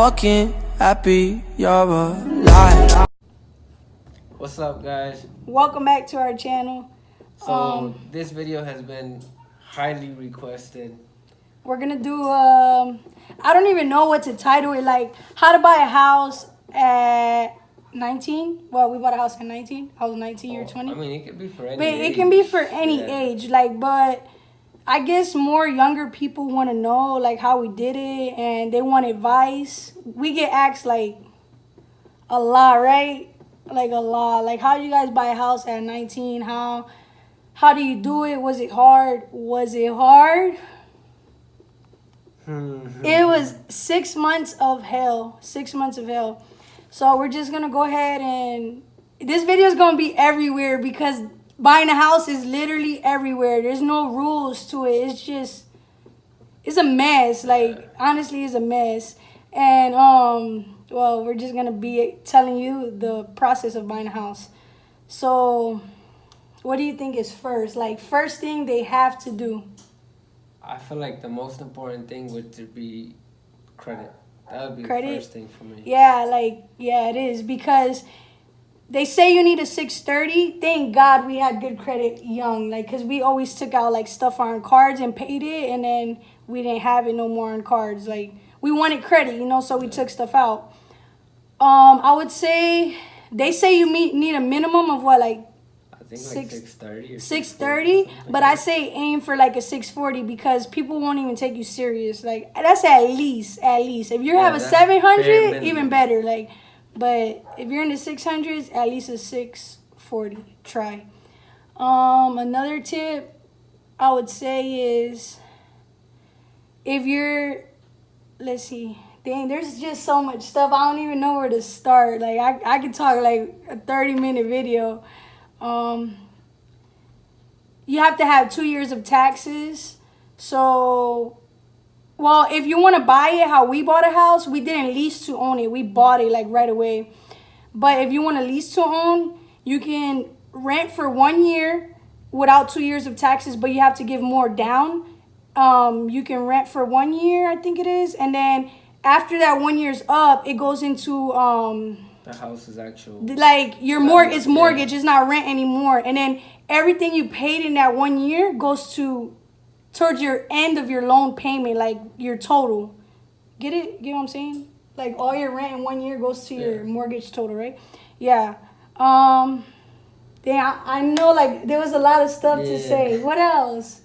fucking happy you're alive. What's up, guys? Welcome back to our channel. So this video has been highly requested. We're gonna do I don't even know what to title it, like how to buy a house at 19. Well, we bought a house at 19. I was 19, you're 20. I mean, it could be for any But age. it can be for any age, like, but I guess more younger people want to know like how we did it, and they want advice. We get asked like a lot, right? Like a lot. Like, how do you guys buy a house at 19? How do you do it? Was it hard? Was it hard? It was 6 months of hell. 6 months of hell. So we're just gonna go ahead, and this video is gonna be everywhere because buying a house is literally everywhere. There's no rules to it. It's a mess. Like, honestly, it's a mess. And well, we're just gonna be telling you the process of buying a house. So what do you think is first? Like, first thing they have to do? I feel like the most important thing would to be credit. That would be Credit? the first thing for me. Yeah, like, yeah, it is, because they say you need a 630. Thank God we had good credit young, like, because we always took out like stuff on cards and paid it, and then we didn't have it no more on cards. Like, we wanted credit, you know, so we took stuff out. I would say they say you need a minimum of what, like, I think like 630 or 630, but I say aim for like a 640 because people won't even take you serious. Like, that's at least. If you have a 700, even better. Like, but if you're in the 600s, at least a 640. Try. Another tip I would say is, if you're, let's see, dang, there's just so much stuff. I don't even know where to start. Like, I could talk like a 30-minute video. You have to have 2 years of taxes. So, well, if you want to buy it, how we bought a house, we didn't lease to own it. We bought it like right away. But if you want to lease to own, you can rent for 1 year without 2 years of taxes, but you have to give more down. You can rent for 1 year, I think it is. And then after that 1 year's up, it goes into the house is actual, like, your it's mortgage. It's not rent anymore. And then everything you paid in that 1 year goes towards your end of your loan payment, like your total. Get it? Get what I'm saying? Like, all your rent in 1 year goes to your mortgage total, right? Yeah. I know, like, there was a lot of stuff to say. What else?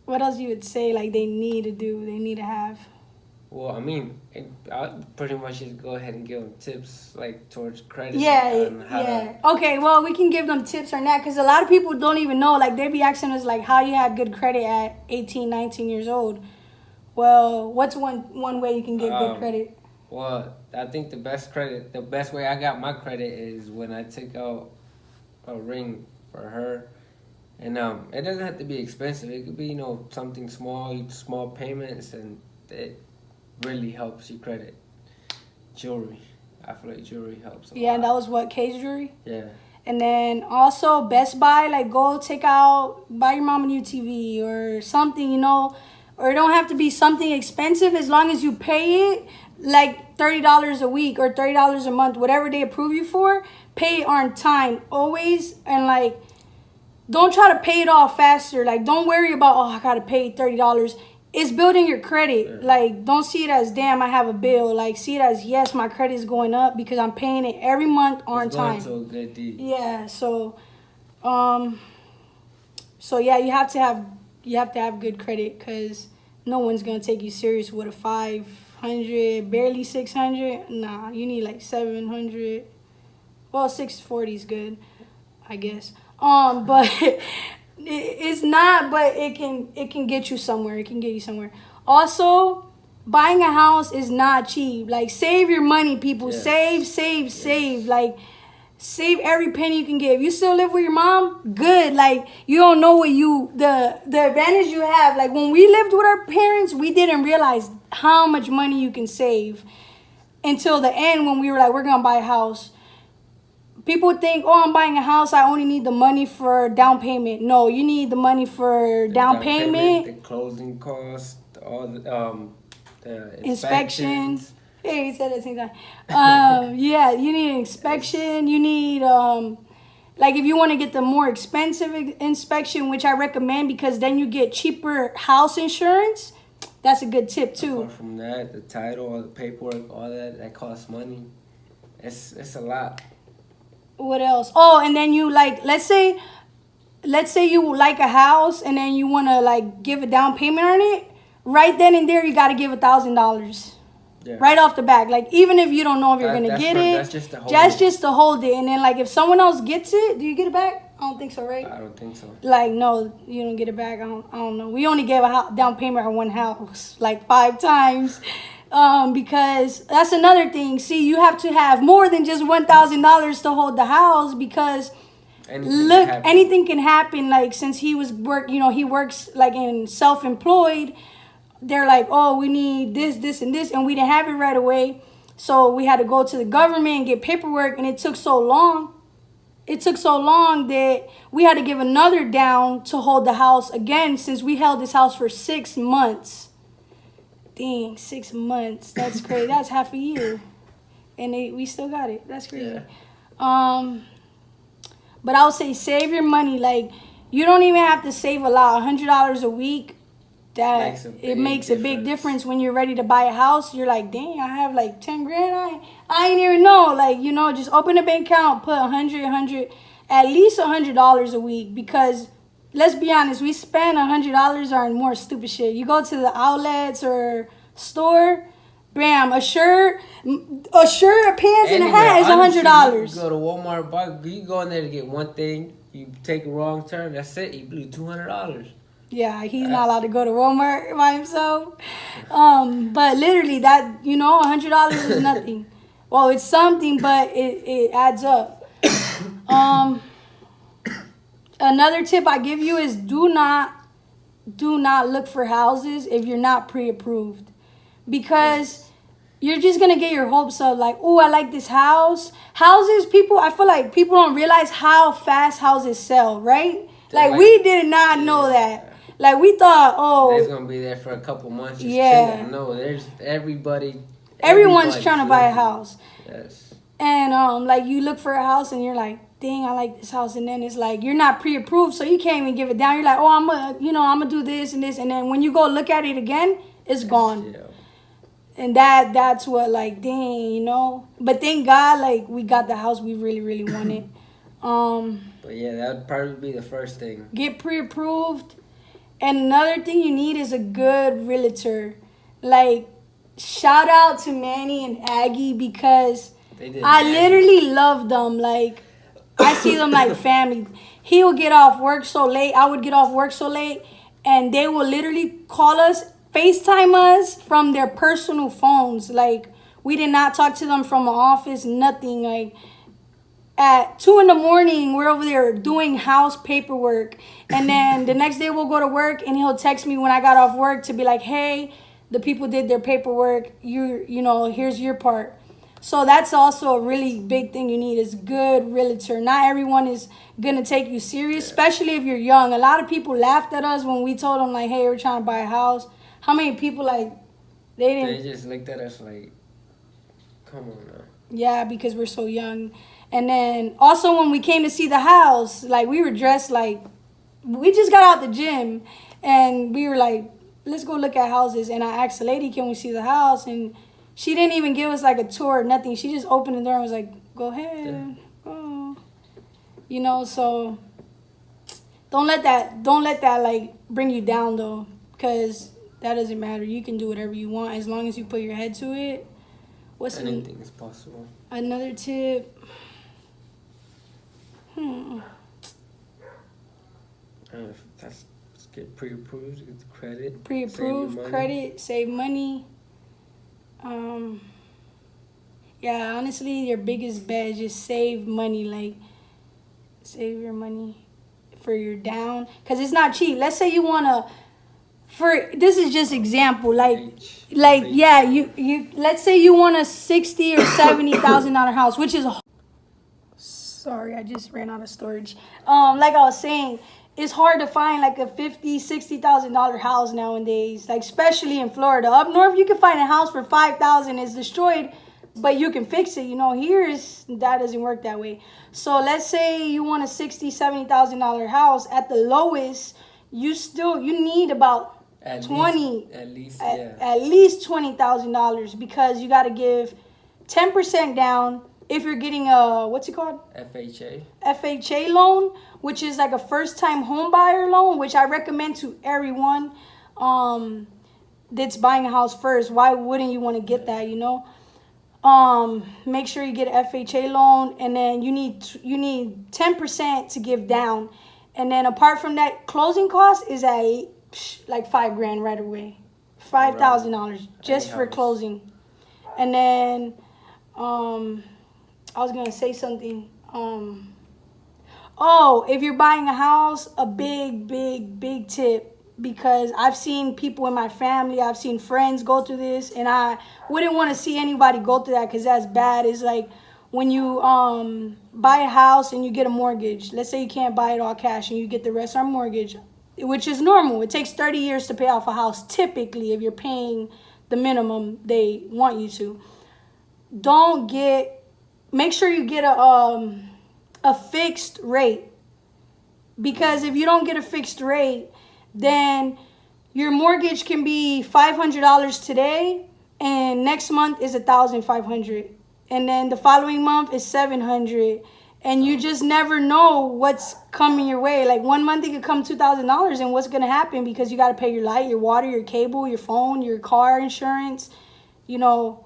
What else you would say, like, they need to do, they need to have? Well, I mean, I pretty much just go ahead and give them tips, like, towards credit. Okay, well, we can give them tips on that, because a lot of people don't even know. Like, they be asking us, like, how you had good credit at 18, 19 years old. Well, what's one way you can get good credit? Well, I think the best way I got my credit is when I took out a ring for her. And it doesn't have to be expensive. It could be, you know, something small payments, and it really helps your credit. Jewelry. I feel like jewelry helps a lot. And that was what, K's Jewelry? Yeah. And then also Best Buy, like, buy your mom a new TV or something, you know. Or it don't have to be something expensive, as long as you pay it, like $30 a week or $30 a month, whatever they approve you for, pay it on time, always. And, like, don't try to pay it off faster. Like, don't worry about, I got to pay $30. It's building your credit. Yeah. Like, don't see it as, damn, I have a bill. Like, see it as, yes, my credit is going up because I'm paying it every month on time. It's going to a good deal. Yeah, so yeah, you have to have good credit, because no one's going to take you serious with a 500, barely 600. Nah, you need like 700. Well, 640 is good, I guess. But it's not, but it can get you somewhere. It can get you somewhere. Also, buying a house is not cheap. Like, save your money, people. Yes. Save. Like, save every penny you can get. If you still live with your mom, good. Like, you don't know what the advantage you have. Like, when we lived with our parents, we didn't realize how much money you can save until the end, when we were like, we're going to buy a house. People think, I'm buying a house, I only need the money for down payment. No, you need the money for down payment, the closing costs, all the inspections. Hey, he said it at the same time. Yeah, you need an inspection. You need like if you want to get the more expensive inspection, which I recommend because then you get cheaper house insurance. That's a good tip too. Apart from that, the title, all the paperwork, all that costs money. It's a lot. What else? Oh, and then you like let's say you like a house and then you want to like give a down payment on it. Right then and there, you got to give $1,000. Yeah. Right off the back, like even if you don't know if you're gonna get it, that's just to hold it. And then like if someone else gets it, do you get it back? I don't think so, right? I don't think so. Like no, you don't get it back. I don't know. We only gave a down payment on one house like 5 times, because that's another thing. See, you have to have more than just $1,000 to hold the house because anything can happen. Like since he works like in self-employed. They're like, oh, we need this, and this, and we didn't have it right away. So we had to go to the government and get paperwork, and it took so long. It took so long that we had to give another down to hold the house again since we held this house for 6 months. Dang, 6 months. That's crazy. That's half a year. And we still got it. That's crazy. Yeah. But I would say save your money. Like, you don't even have to save a lot. $100 a week. It makes a big difference when you're ready to buy a house. You're like, dang, I have like 10 grand. I ain't even know. Like, just open a bank account, put at least $100 a week. Because let's be honest, we spend $100 on more stupid shit. You go to the outlets or store, bam, a shirt, a pants, and a hat is $100. You go to Walmart, you go in there to get one thing, you take a wrong turn, that's it, you blew $200. Yeah, he's not allowed to go to Walmart by himself. But literally that, $100 is nothing. Well, it's something, but it adds up. Another tip I give you is do not look for houses if you're not pre-approved. Because you're just going to get your hopes up like, oh, I like this house. I feel like people don't realize how fast houses sell, right? Like we did not know that. Like, we thought, it's going to be there for a couple months. Just chilling. No, there's everyone's trying to buy a house. Yes. And, like, you look for a house and you're like, dang, I like this house. And then it's like, you're not pre-approved, so you can't even give it down. You're like, oh, I'm going to do this and this. And then when you go look at it again, it's gone. Yeah. And that's what, like, dang, But thank God, like, we got the house we really, really wanted. But, yeah, that would probably be the first thing. Get pre-approved. And another thing you need is a good realtor. Like, shout out to Manny and Aggie because I literally love them. Like, I see them like family. He will get off work so late. I would get off work so late. And they will literally call us, FaceTime us from their personal phones. Like, we did not talk to them from an office, nothing. Like, at 2 a.m, we're over there doing house paperwork. And then the next day we'll go to work and he'll text me when I got off work to be like, hey, the people did their paperwork. Here's your part. So that's also a really big thing you need is good realtor. Not everyone is going to take you serious, especially if you're young. A lot of people laughed at us when we told them, like, hey, we're trying to buy a house. How many people, like, they just looked at us like, come on now. Yeah, because we're so young. And then also when we came to see the house, like, we were dressed like, we just got out the gym and we were like, let's go look at houses. And I asked the lady, can we see the house? And she didn't even give us like a tour or nothing. She just opened the door and was like, go ahead. Oh. So don't let that like bring you down though, because that doesn't matter. You can do whatever you want as long as you put your head to it. Anything is possible. Another tip. Let's get pre-approved, get the credit. Pre-approved, credit, save money. Yeah, honestly, your biggest bet is just save money. Like, save your money for your down. Because it's not cheap. Let's say you want to, this is just example. Yeah, you let's say you want a $60,000 or $70,000 house, which is sorry, I just ran out of storage. Like I was saying, it's hard to find like a $50,000-$60,000 house nowadays, like especially in Florida. Up north, you can find a house for $5,000. It's destroyed, but you can fix it. You know, that doesn't work that way. So let's say you want a $60,000-$70,000 house. At the lowest, you need about At least $20,000 because you got to give 10% down. If you're getting a, what's it called? FHA loan, which is like a first-time home buyer loan, which I recommend to everyone that's buying a house first. Why wouldn't you want to get that, you know? Make sure you get an FHA loan, and then you need 10% to give down. And then apart from that, closing cost is at like $5,000 right away. $5,000 just for closing. And then I was gonna say something. If you're buying a house, a big tip, because I've seen people in my family, I've seen friends go through this, and I wouldn't want to see anybody go through that because that's bad. It's like when you buy a house and you get a mortgage. Let's say you can't buy it all cash and you get the rest on mortgage, which is normal. It takes 30 years to pay off a house typically if you're paying the minimum they want you to. Make sure you get a fixed rate, because if you don't get a fixed rate, then your mortgage can be $500 today, and next month is $1,500, and then the following month is $700, and you just never know what's coming your way. Like 1 month it could come $2,000, and what's gonna happen, because you got to pay your light, your water, your cable, your phone, your car insurance, you know.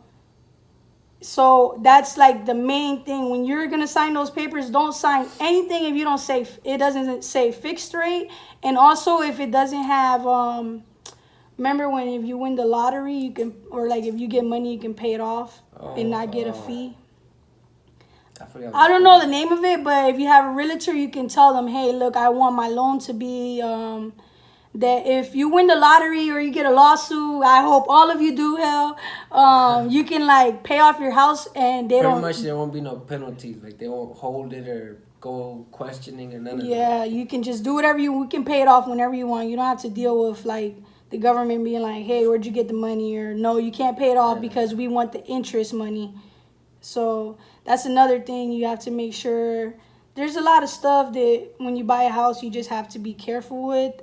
So that's like the main thing. When you're gonna sign those papers, don't sign anything if you don't say it doesn't say fixed rate. And also if it doesn't have remember when if you win the lottery, you can, or like if you get money, you can pay it off and not get a fee. I don't know the name of it, but if you have a realtor, you can tell them, hey, look, I want my loan to be that if you win the lottery or you get a lawsuit, I hope all of you do, you can like pay off your house, and Pretty much there won't be no penalties. Like they won't hold it or go questioning or none of that. Yeah, you can just do whatever you can pay it off whenever you want. You don't have to deal with like the government being like, hey, where'd you get the money? Or no, you can't pay it off because we want the interest money. So that's another thing you have to make sure. There's a lot of stuff that when you buy a house, you just have to be careful with.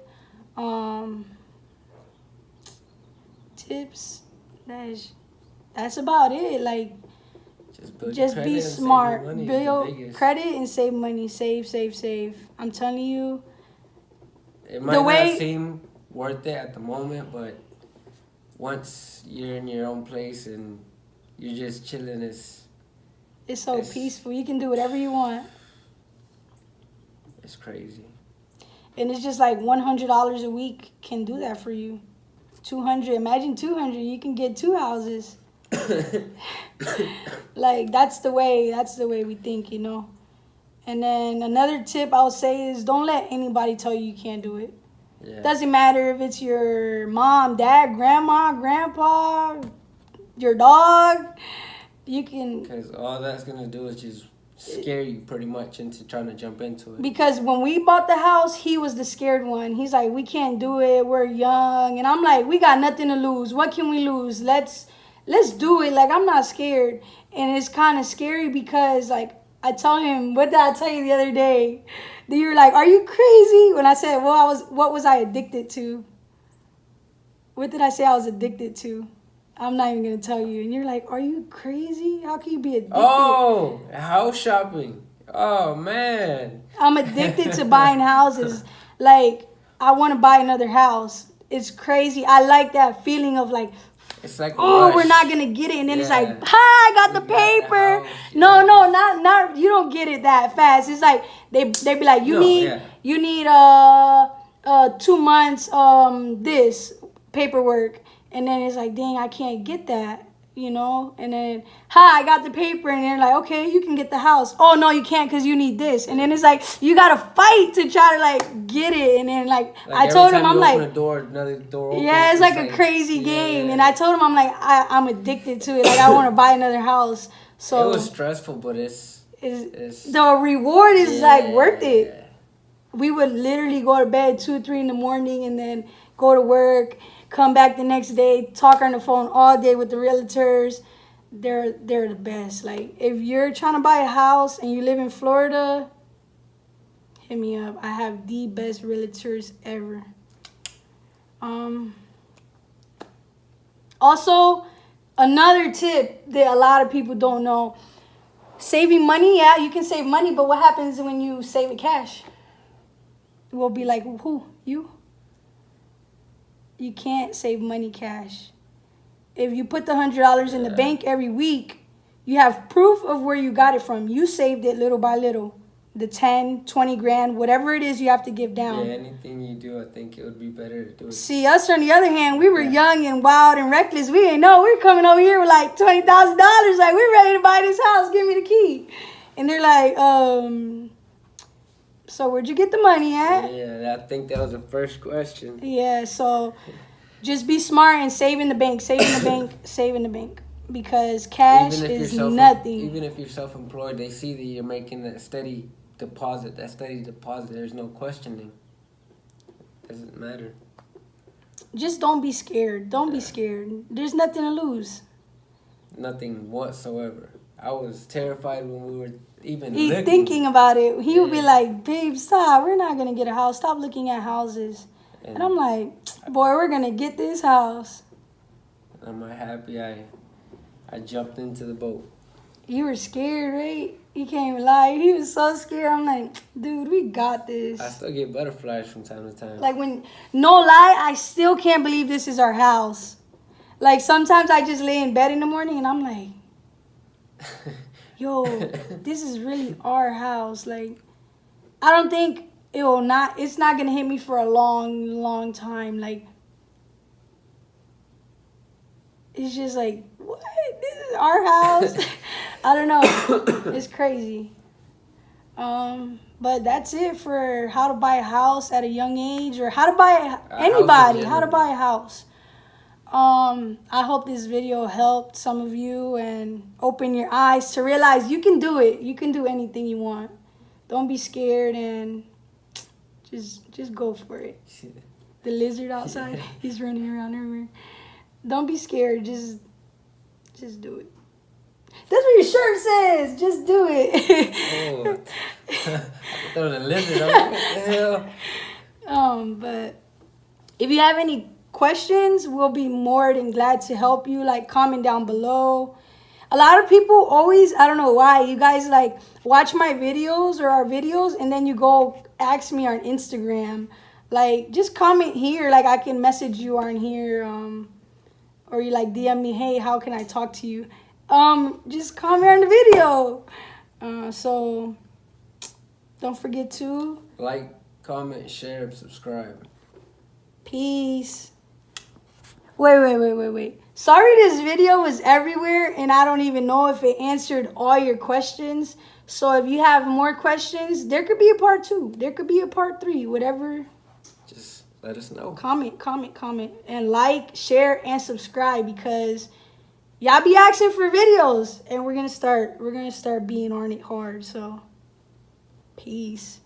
Tips. That's about it. Like, just be smart. Build credit and save money. Save. I'm telling you. It might not seem worth it at the moment, but once you're in your own place and you're just chilling, it's so peaceful. You can do whatever you want. It's crazy. And it's just like $100 a week can do that for you. 200. Imagine 200. You can get 2 houses. Like that's the way we think, you know. And then another tip I would say is don't let anybody tell you can't do it. Yeah. Doesn't matter if it's your mom, dad, grandma, grandpa, your dog. You can. Because all that's gonna do is just scare you pretty much into trying to jump into it. Because when we bought the house, he was the scared one. He's like, we can't do it. We're young. And I'm like, we got nothing to lose. What can we lose? Let's do it. Like, I'm not scared. And it's kind of scary because, like, I tell him, what did I tell you the other day? That you were like, are you crazy? When I said, what was I addicted to? What did I say I was addicted to? I'm not even going to tell you. And you're like, are you crazy? How can you be addicted? Oh, house shopping. Oh, man. I'm addicted to buying houses. Like, I want to buy another house. It's crazy. I like that feeling of like, it's like, we're not going to get it. And then it's like, I got the paper. No, not, you don't get it that fast. It's like, they be like, you need 2 months, this paperwork. And then it's like, dang, I can't get that, you know? And then, I got the paper. And they're like, okay, you can get the house. Oh, no, you can't because you need this. And then it's like, you got to fight to try to, like, get it. And then, like I told him, I'm like, another door opens. Yeah, it's like a crazy game. And I told him, I'm like, I'm addicted to it. Like, I want to buy another house. So it was stressful, but it's the reward is, like, worth it. we would literally go to bed 2, 3 in the morning and then go to work, come back the next day, talk on the phone all day with the realtors. They're the best. Like, if you're trying to buy a house and you live in Florida, hit me up. I have the best realtors ever. Also, another tip that a lot of people don't know, saving money. Yeah, you can save money, but what happens when you save it cash? It will be like, who? You? You can't save money cash. If you put the $100 in the bank every week, you have proof of where you got it from. You saved it little by little. The 10, 20 grand, whatever it is you have to give down. Yeah, anything you do, I think it would be better to do it. See, us on the other hand, we were young and wild and reckless. We didn't know. We were coming over here with like $20,000. Like, we're ready to buy this house. Give me the key. And they're like, so where'd you get the money at? Yeah, I think that was the first question. Yeah, so just be smart and save in the bank, save in the bank, save in the bank. Because cash is nothing. Even if you're self-employed, they see that you're making that steady deposit. There's no questioning. Doesn't matter. Just don't be scared. Don't be scared. There's nothing to lose. Nothing whatsoever. I was terrified when we were even thinking about it. He would be like, babe, stop. We're not going to get a house. Stop looking at houses. And I'm like, boy, we're going to get this house. I'm happy I jumped into the boat. You were scared, right? You can't even lie. He was so scared. I'm like, dude, we got this. I still get butterflies from time to time. Like, no lie, I still can't believe this is our house. Like, sometimes I just lay in bed in the morning and I'm like, yo, this is really our house. Like, I don't think it's not going to hit me for a long, long time. Like, it's just like, what? This is our house? I don't know. It's crazy. But that's it for how to buy a house at a young age, or how to buy how to buy a house. I hope this video helped some of you and open your eyes to realize you can do it. You can do anything you want. Don't be scared and just go for it. The lizard outside, he's running around everywhere. Don't be scared. Just do it. That's what your shirt says. Just do it. Oh, I thought it was a lizard. I'm like, what the hell? But if you have any questions, we'll be more than glad to help you. Like, comment down below. A lot of people always, I don't know why, you guys like watch my videos or our videos and then you go ask me on Instagram. Like, just comment here. Like, I can message you on here. Or you like DM me, hey, how can I talk to you? Just comment on the video. So don't forget to like, comment, share, subscribe. Peace. Wait. Sorry this video was everywhere and I don't even know if it answered all your questions. So if you have more questions, there could be a part 2. There could be a part 3, whatever. Just let us know. Comment. And like, share, and subscribe because y'all be asking for videos and we're gonna start being on it hard. So peace.